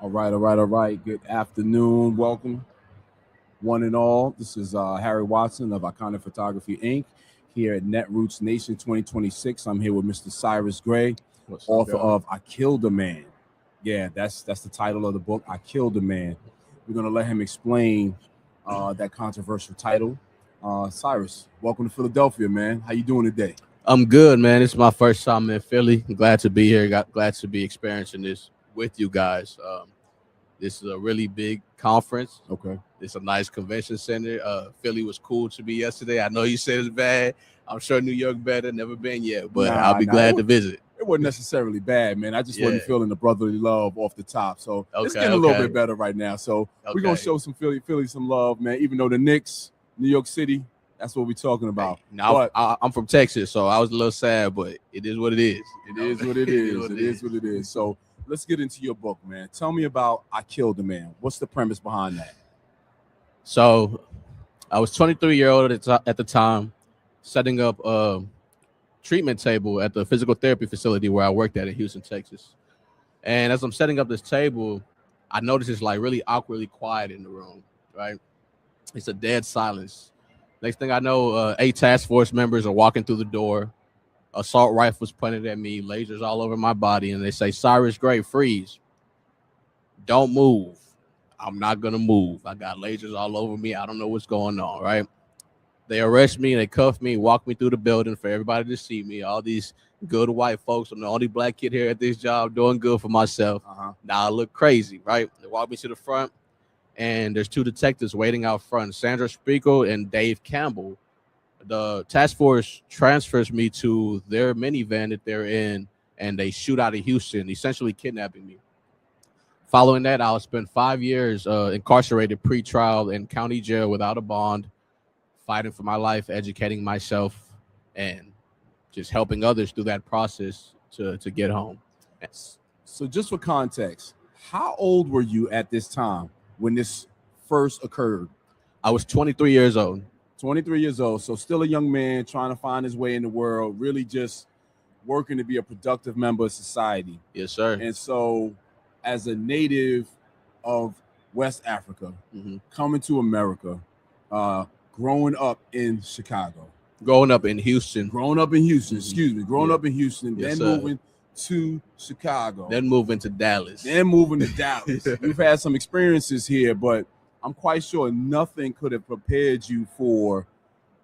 All right, all right, all right. Good afternoon. Welcome, one and all. This is Harry Watson of Iconic Photography Inc. here at Netroots Nation 2026. I'm here with Mr. Cyrus Gray, What's up, author y'all? of I Killed a Man. Yeah, that's the title of the book, I Killed a Man. We're gonna let him explain that controversial title. Cyrus, welcome to Philadelphia, man. How you doing today? I'm good, man. It's my first time in Philly. I'm glad to be here. Glad to be experiencing this with you guys. This is a really big conference. Okay. It's a nice convention center. Philly was cool to me yesterday. I know you said it's bad. I'm sure New York better. Never been yet, but I'll Nah, be nah. It, glad to visit. it wasn't necessarily bad, man. I just Yeah. wasn't feeling the brotherly love off the top. So it's Okay. getting a little Okay. bit better right now. So we're gonna Okay. show some Philly some love, man. Even though the Knicks, New York City, that's what we're talking about. Hey, now But I'm from Texas, so I was a little sad, but it is what it is. it is what it is. It is what it is. So let's get into your book, man. Tell me about I Killed a Man. What's the premise behind that? So I was 23-year-old at the time, setting up a treatment table at the physical therapy facility where I worked at in Houston, Texas. And as I'm setting up this table, I noticed it's like really awkwardly quiet in the room, right? It's a dead silence. Next thing I know, 8 task force members are walking through the door. Assault rifles pointed at me, lasers all over my body, and they say, "Cyrus Gray, freeze. Don't move." I'm not gonna move. I got lasers all over me. I don't know what's going on, right? They arrest me, they cuff me, walk me through the building for everybody to see me. All these good white folks. I'm the only black kid here at this job doing good for myself. Uh-huh. Now I look crazy, right? They walk me to the front, and there's 2 detectives waiting out front, Sandra Spiegel and Dave Campbell. The task force transfers me to their minivan that they're in, and they shoot out of Houston, essentially kidnapping me. Following that, I'll spend 5 years incarcerated pre-trial in county jail without a bond, fighting for my life, educating myself, and just helping others through that process to get home. So just for context, how old were you at this time when this first occurred? I was 23 years old. 23 years old, so still a young man trying to find his way in the world, really just working to be a productive member of society. Yes, sir. And so, as a native of West Africa, coming to America, growing up in Chicago, Growing up in Houston, growing up in Houston, excuse me, growing Yeah. up in Houston, Yes, then sir. moving to Chicago, then moving to Dallas. then moving to Dallas. We've had some experiences here, but I'm quite sure nothing could have prepared you for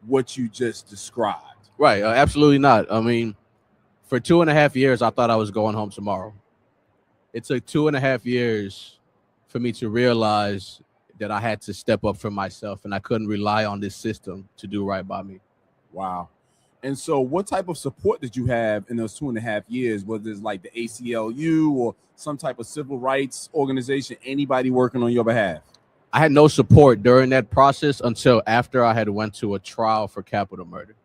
what you just described. Right, absolutely not. I mean, for 2.5 years, I thought I was going home tomorrow. It took 2.5 years for me to realize that I had to step up for myself and I couldn't rely on this system to do right by me. Wow. And so, what type of support did you have in those 2.5 years? Was it like the ACLU or some type of civil rights organization? Anybody working on your behalf? I had no support during that process until after I had went to a trial for capital murder.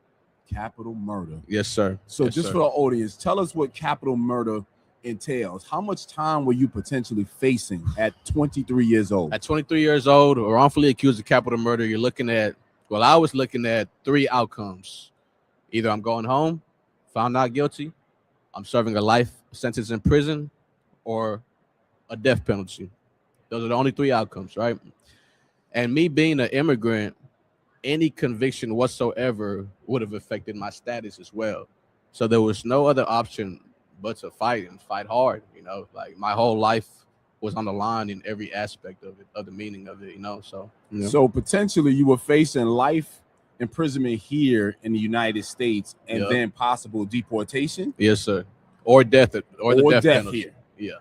Capital murder. Yes, sir. So, Yes, just sir. for the audience, tell us what capital murder entails. How much time were you potentially facing at 23 years old? At 23 years old, or wrongfully accused of capital murder, you're looking at, well, I was looking at 3 outcomes. Either I'm going home, found not guilty, I'm serving a life sentence in prison, or a death penalty. Those are the only 3 outcomes, right? And me being an immigrant, any conviction whatsoever would have affected my status as well. So there was no other option but to fight and fight hard. Like my whole life was on the line in every aspect of it, of the meaning of it. So potentially you were facing life imprisonment here in the United States and Yep. then possible deportation Yes, sir. Or death, or the death death penalty. here Yeah.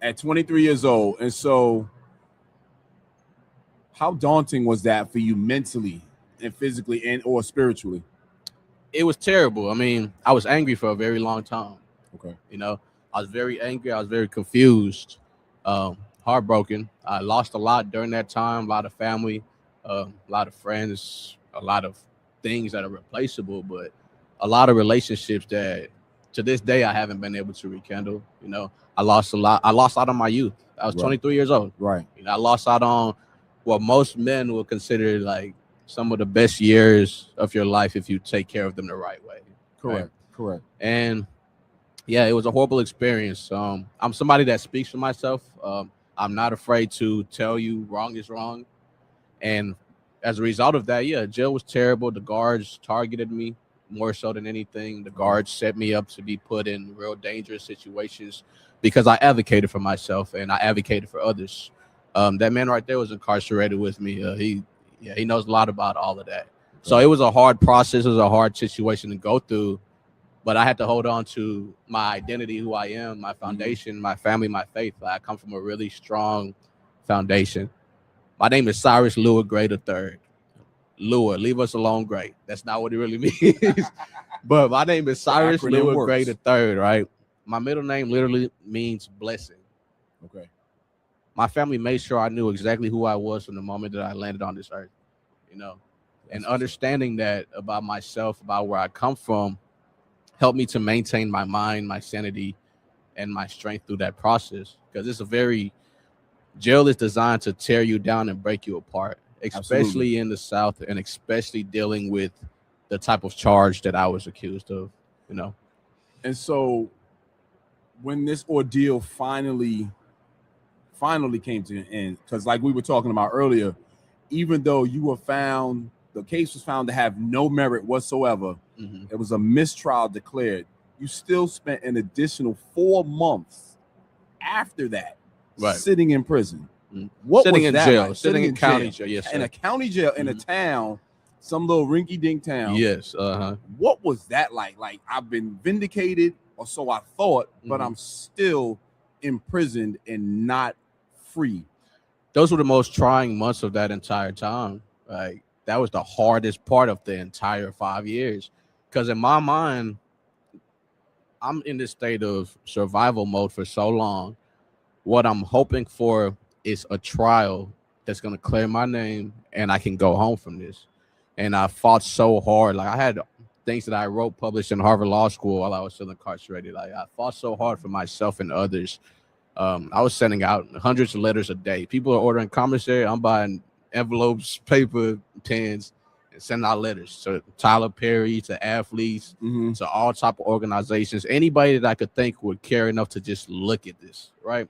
at 23 years old. And so how daunting was that for you mentally and physically and or spiritually? It was terrible. I mean, I was angry for a very long time. Okay. I was very angry. I was very confused, heartbroken. I lost a lot during that time. A lot of family, a lot of friends, a lot of things that are replaceable, but a lot of relationships that to this day I haven't been able to rekindle. I lost a lot. I lost out on my youth. I was Right. 23 years old. Right. I lost out on what most men will consider like some of the best years of your life if you take care of them the right way. Correct. Right? Correct. And yeah, it was a horrible experience. I'm somebody that speaks for myself. I'm not afraid to tell you wrong is wrong. And as a result of that, yeah, jail was terrible. The guards targeted me more so than anything. The guards set me up to be put in real dangerous situations because I advocated for myself and I advocated for others. That man right there was incarcerated with me. He knows a lot about all of that. So it was a hard process. It was a hard situation to go through, but I had to hold on to my identity, who I am, my foundation, my family, my faith. I come from a really strong foundation. My name is Cyrus Lua Gray III. Lua, leave us alone, Gray. That's not what it really means. But my name is Cyrus Lua Gray III, right? My middle name literally means blessing. Okay. My family made sure I knew exactly who I was from the moment that I landed on this earth, you know. And understanding that about myself, about where I come from, helped me to maintain my mind, my sanity, and my strength through that process. Because jail is designed to tear you down and break you apart, especially in the South, and especially dealing with the type of charge that I was accused of, you know. And so when this ordeal finally came to an end, because like we were talking about earlier, even though the case was found to have no merit whatsoever, it was a mistrial declared, you still spent an additional 4 months after that sitting in prison. What sitting was in that jail, like? sitting in county jail, yes, in a county jail in a town, some little rinky-dink town. Yes. What was that like? Like, I've been vindicated, or so I thought, but I'm still imprisoned and not free. Those were the most trying months of that entire time. Like, that was the hardest part of the entire 5 years. Because in my mind, I'm in this state of survival mode for so long. What I'm hoping for is a trial that's going to clear my name and I can go home from this. And I fought so hard. Like, I had things that I wrote published in Harvard Law School while I was still incarcerated. Like, I fought so hard for myself and others. I was sending out hundreds of letters a day. People are ordering commissary. I'm buying envelopes, paper, pens, and sending out letters to Tyler Perry, to athletes, to all type of organizations. Anybody that I could think would care enough to just look at this, right?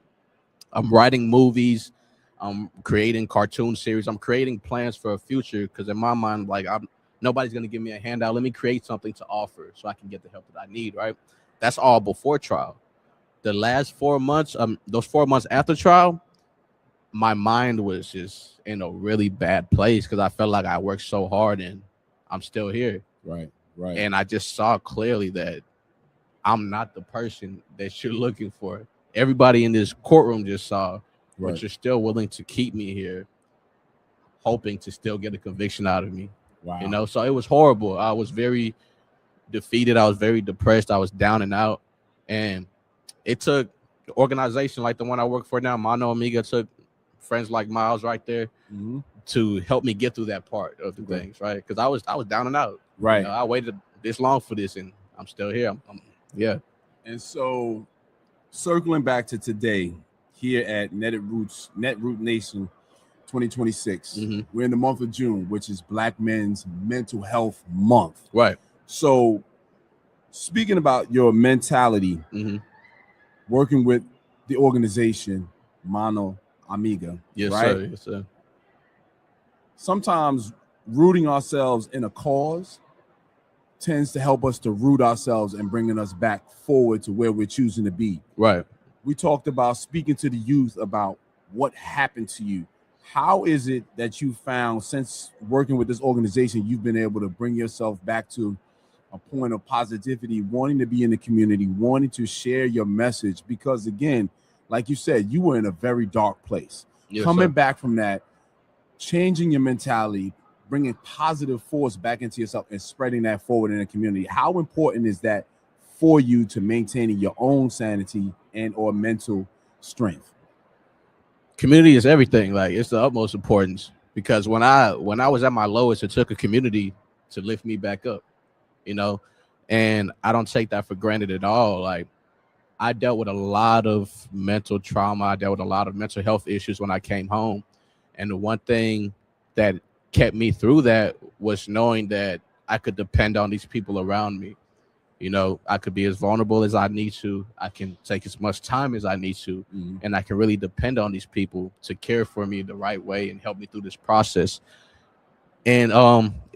I'm writing movies. I'm creating cartoon series. I'm creating plans for a future because in my mind, like, nobody's going to give me a handout. Let me create something to offer so I can get the help that I need, right? That's all before trial. The last 4 months, those 4 months after trial, my mind was just in a really bad place because I felt like I worked so hard and I'm still here. Right. And I just saw clearly that I'm not the person that you're looking for. Everybody in this courtroom just saw, but you're still willing to keep me here, hoping to still get a conviction out of me. Wow. You know, so it was horrible. I was very defeated. I was very depressed. I was down and out. And it took an organization like the one I work for now, Mano Amiga, took friends like Miles right there to help me get through that part of the things, right? Because I was down and out. Right. You know, I waited this long for this, and I'm still here. Yeah. And so, circling back to today, here at Netroot Nation 2026, we're in the month of June, which is Black Men's Mental Health Month. Right. So, speaking about your mentality, working with the organization Mano Amiga, yes, right? sir. Yes, sir. Sometimes rooting ourselves in a cause tends to help us to root ourselves and bringing us back forward to where we're choosing to be. Right. We talked about speaking to the youth about what happened to you. How is it that you found, since working with this organization, you've been able to bring yourself back to a point of positivity, wanting to be in the community, wanting to share your message? Because again, like you said, you were in a very dark place. Yes, coming sir. back from that, changing your mentality, bringing positive force back into yourself and spreading that forward in the community. How important is that for you to maintaining your own sanity and or mental strength? Community is everything. Like, it's the utmost importance, because when I was at my lowest, it took a community to lift me back up, you know, and I don't take that for granted at all. Like, I dealt with a lot of mental trauma. I dealt with a lot of mental health issues when I came home. And the one thing that kept me through that was knowing that I could depend on these people around me. You know, I could be as vulnerable as I need to. I can take as much time as I need to, and I can really depend on these people to care for me the right way and help me through this process. And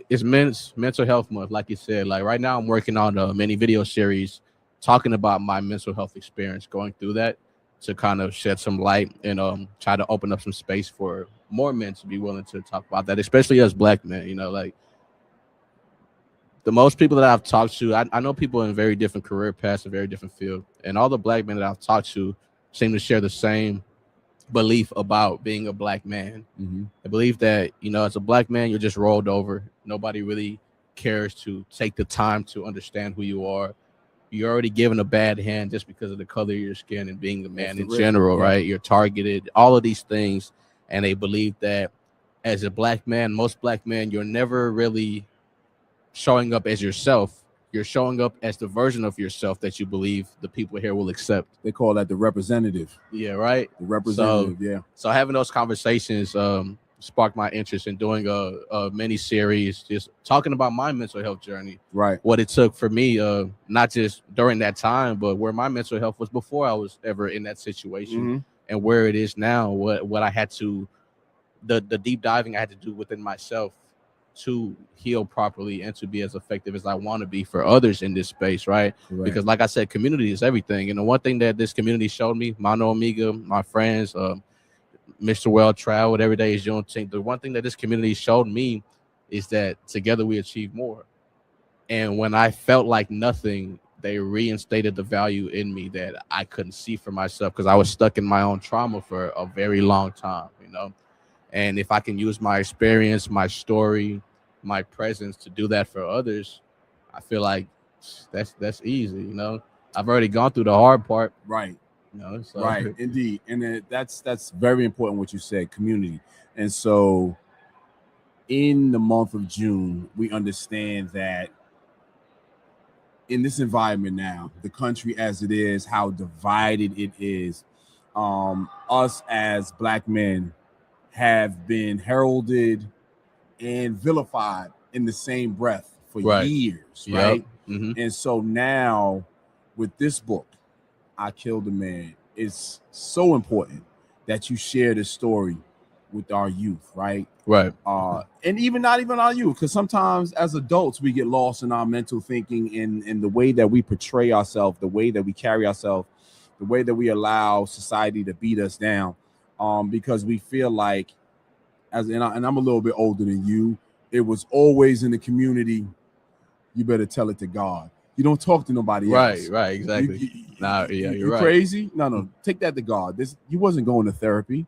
it's mental health month, like you said. Like right now, I'm working on a mini video series talking about my mental health experience going through that to kind of shed some light and try to open up some space for more men to be willing to talk about that, especially as Black men. You know, like the most people that I've talked to, I know people in very different career paths, a very different field, and all the Black men that I've talked to seem to share the same belief about being a Black man. I believe that, you know, as a Black man, you're just rolled over. Nobody really cares to take the time to understand who you are. You're already given a bad hand just because of the color of your skin and being a man in general, right? You're targeted, all of these things. And they believe that as a Black man, most Black men, you're never really showing up as yourself. You're showing up as the version of yourself that you believe the people here will accept. They call that the representative. Yeah, right. The representative. So having those conversations sparked my interest in doing a mini series, just talking about my mental health journey. Right. What it took for me, not just during that time, but where my mental health was before I was ever in that situation, and where it is now. What I had to, the deep diving I had to do within myself to heal properly and to be as effective as I want to be for others in this space, right? Because like I said, community is everything. And the one thing that this community showed me, Mano Omega, my friends, Mr. Well Traveled, Every Day is Juneteenth, the one thing that this community showed me is that together we achieve more. And when I felt like nothing, they reinstated the value in me that I couldn't see for myself because I was stuck in my own trauma for a very long time, you know? And if I can use my experience, my story, my presence to do that for others, I feel like that's easy. You know, I've already gone through the hard part. Right. You know, so. Right. Indeed. And that's very important what you said, community. And so in the month of June, we understand that in this environment now, the country as it is, how divided it is, us as Black men have been heralded and vilified in the same breath for years, right? And so now with this book, I Killed a Man, it's so important that you share this story with our youth, right? Right. And even not even our youth, because sometimes as adults, we get lost in our mental thinking in the way that we portray ourselves, the way that we carry ourselves, the way that we allow society to beat us down. Because we feel like, and I'm a little bit older than you, it was always in the community, you better tell it to God. You don't talk to nobody else. Right, exactly. You're right. Crazy? No, take that to God. You wasn't going to therapy.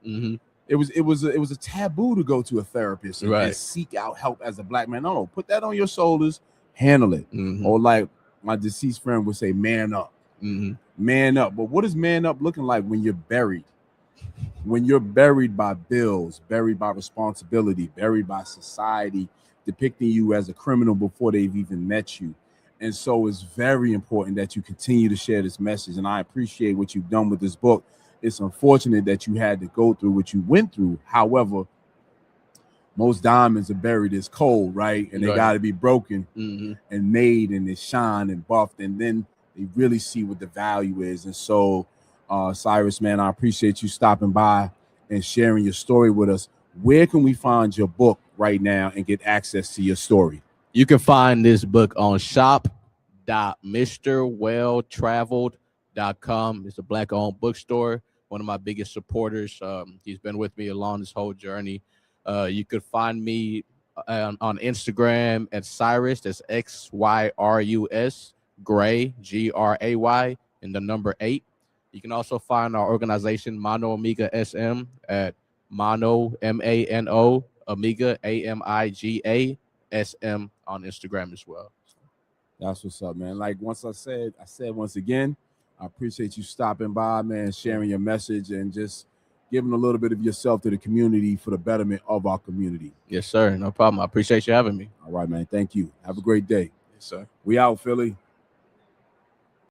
It was a taboo to go to a therapist and seek out help as a Black man. No, put that on your shoulders, handle it. Or like my deceased friend would say, man up. Man up. But what is man up looking like when you're buried? When you're buried by bills, buried by responsibility, buried by society, depicting you as a criminal before they've even met you. And so it's very important that you continue to share this message. And I appreciate what you've done with this book. It's unfortunate that you had to go through what you went through. However, most diamonds are buried as cold, right? And they got to be broken and made, and they shine and buffed. And then they really see what the value is. And so, Cyrus, man, I appreciate you stopping by and sharing your story with us. Where can we find your book right now and get access to your story? You can find this book on shop.mrwelltraveled.com. It's a Black-owned bookstore, one of my biggest supporters. He's been with me along this whole journey. You could find me on Instagram at Cyrus, that's XYRUS, Gray, GRAY, and the number 8. You can also find our organization, Mano Omega SM, at Mano, MANO, Omega, AMIGA, SM on Instagram as well. That's what's up, man. Like I said once again, I appreciate you stopping by, man, sharing your message and just giving a little bit of yourself to the community for the betterment of our community. Yes, sir. No problem. I appreciate you having me. All right, man. Thank you. Have a great day. Yes, sir. We out, Philly.